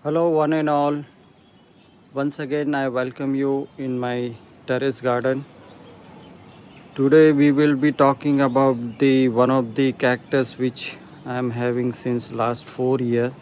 Hello, one and all. Once again, I welcome you in my terrace garden. Today, we will be talking about the one of the cactus which I am having since last 4 years.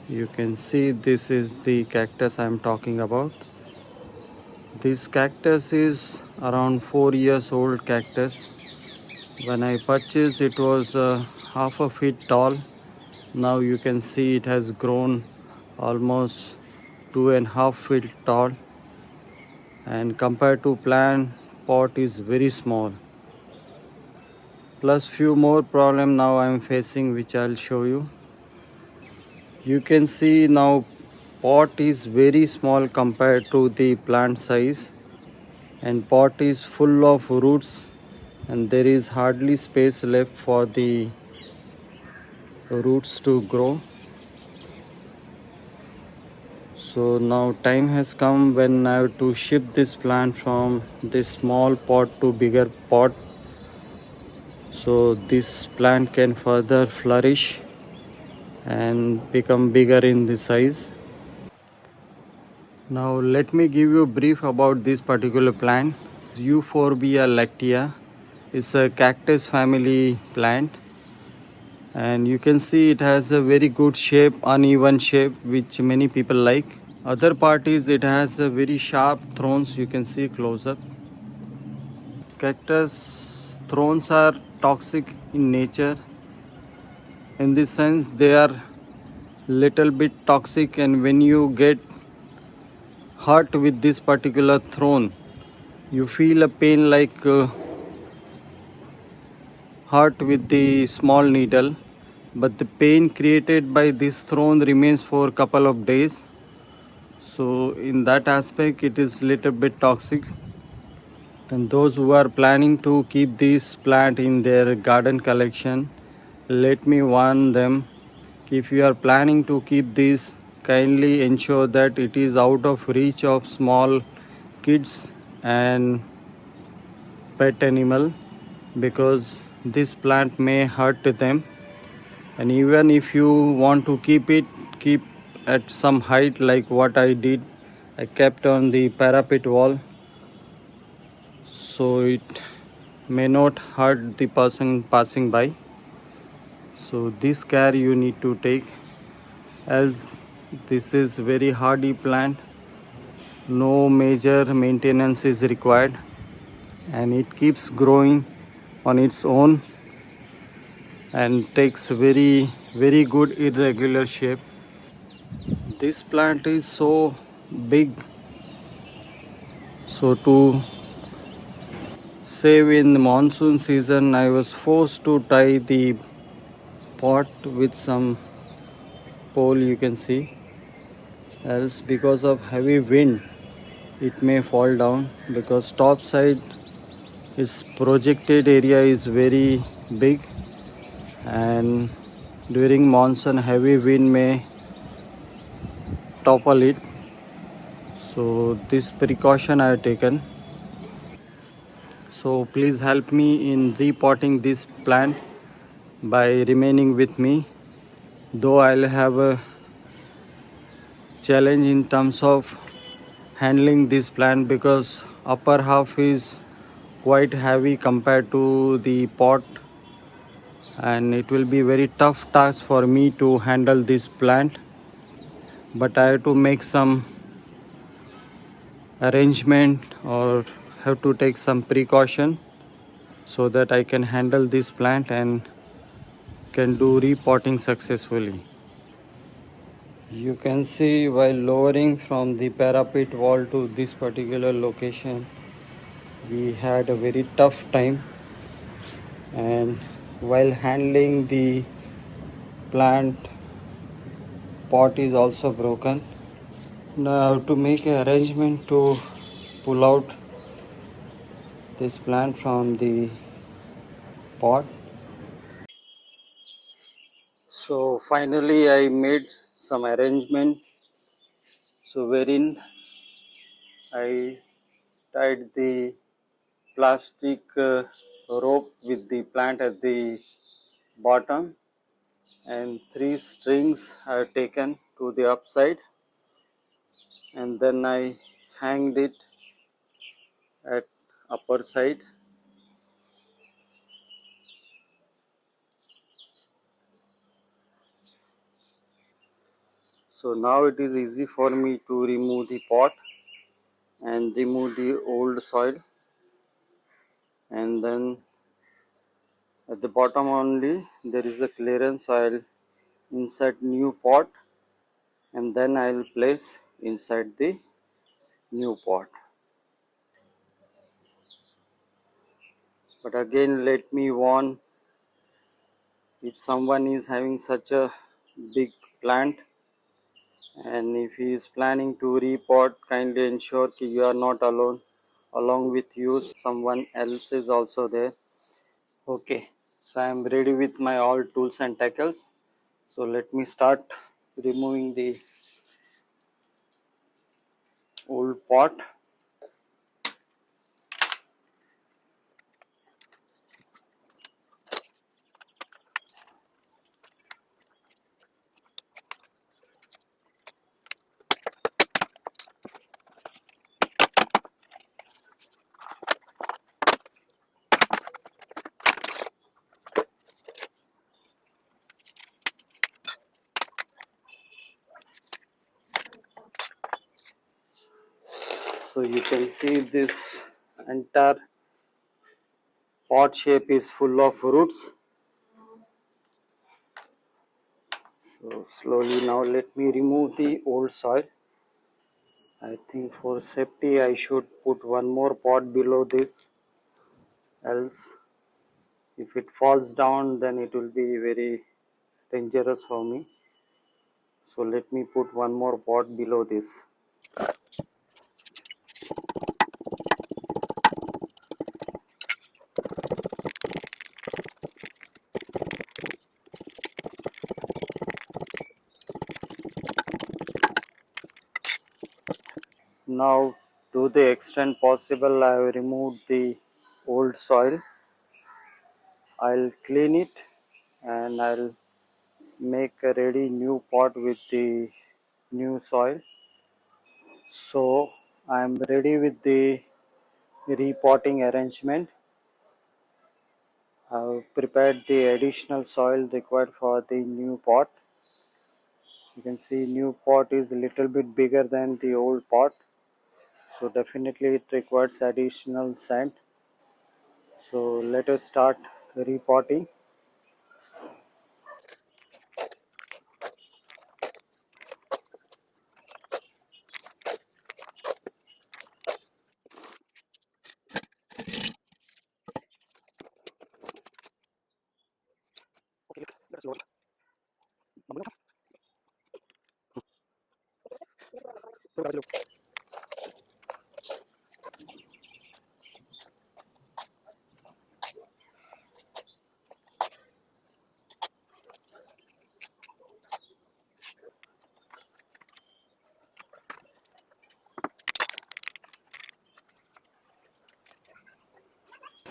You can see this is the cactus I am talking about. This cactus is around 4 years old cactus. When I purchased, it was half a feet tall. Now you can see it has grown almost 2.5 feet tall, and compared to plant pot is very small. Plus few more problem now I am facing, which I'll show you. You can see now pot is very small compared to the plant size, and pot is full of roots, and there is hardly space left for the roots to grow. So now time has come when I have to shift this plant from this small pot to bigger pot, so this plant can further flourish and become bigger in the size. Now let me give you a brief about this particular plant. Euphorbia Lactea is a cactus family plant, and you can see it has a very good shape, uneven shape, which many people like. Other part is it has a very sharp thorns. You can see close up. Cactus thorns are toxic in nature. In this sense, they are little bit toxic, and when you get hurt with this particular thorn, you feel a pain like hurt with the small needle, but the pain created by this thorn remains for a couple of days. So in that aspect, it is little bit toxic. And those who are planning to keep this plant in their garden collection, let me warn them, if you are planning to keep this, kindly ensure that it is out of reach of small kids and pet animal, because this plant may hurt them. And even if you want to keep it, keep at some height, like what I did. I kept on the parapet wall, so it may not hurt the person passing by. So this care you need to take, as this is very hardy plant. No major maintenance is required, and it keeps growing on its own and takes very good irregular shape. This plant is so big, so to save in the monsoon season, I was forced to tie the pot with some pole, you can see, else because of heavy wind it may fall down, because top side is projected area is very big, and during monsoon heavy wind may topple it. So this precaution I have taken. So please help me in repotting this plant by remaining with me, though I'll have a challenge in terms of handling this plant, because upper half is quite heavy compared to the pot, and it will be very tough task for me to handle this plant. But I have to make some arrangement, or have to take some precaution, so that I can handle this plant and can do repotting successfully. You can see while lowering from the parapet wall to this particular location, we had a very tough time, and while handling the plant, pot is also broken. Now I have to make an arrangement to pull out this plant from the pot. So finally I made some arrangement, so wherein I tied the plastic rope with the plant at the bottom, and 3 strings are taken to the upside, and then I hanged it at upper side. So now it is easy for me to remove the pot and remove the old soil, and then at the bottom only there is a clearance. So I'll insert new pot, and then I'll place inside the new pot. But again, let me warn, if someone is having such a big plant and if he is planning to repot, kindly ensure that you are not alone. Along with you, someone else is also there. Okay, so I am ready with my all tools and tackles. So let me start removing the old pot. So you can see this entire pot shape is full of roots. So slowly now let me remove the old soil. I think for safety I should put one more pot below this, else if it falls down then it will be very dangerous for me. So let me put one more pot below this. Now to the extent possible I have removed the old soil. I'll clean it and I'll make a ready new pot with the new soil. So I'm ready with the repotting arrangement. I've prepared the additional soil required for the new pot. You can see new pot is a little bit bigger than the old pot, so definitely it requires additional sand. So let us start repotting.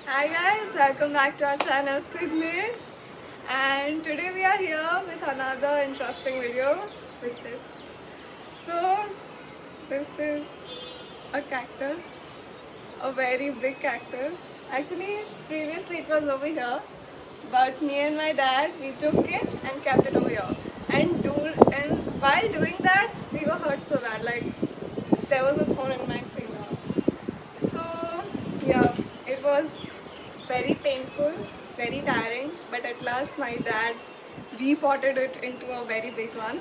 Hi guys, welcome back to our channel Signish, and today we are here with another interesting video with this. So this is a cactus, a very big cactus. Actually previously it was over here, but me and my dad we took it and kept it over here. And while doing that we were hurt so bad, like there was a thorn in my finger. So yeah, it was very painful, very tiring, but at last my dad repotted it into a very big one.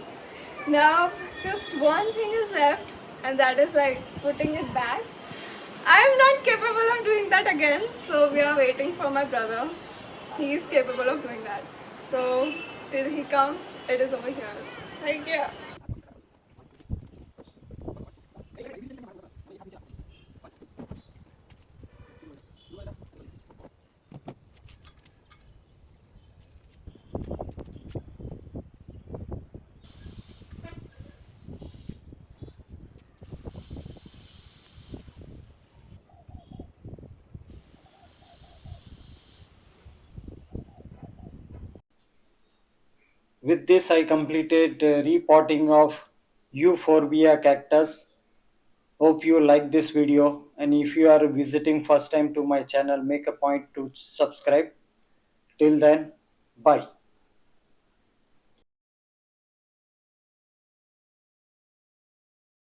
Now just one thing is left, and that is like putting it back. I am not capable of doing that again, so we are waiting for my brother. He is capable of doing that. So till he comes, it is over here. Thank you. With this, I completed repotting of Euphorbia cactus. Hope you like this video, and if you are visiting first time to my channel, make a point to subscribe. Till then, bye.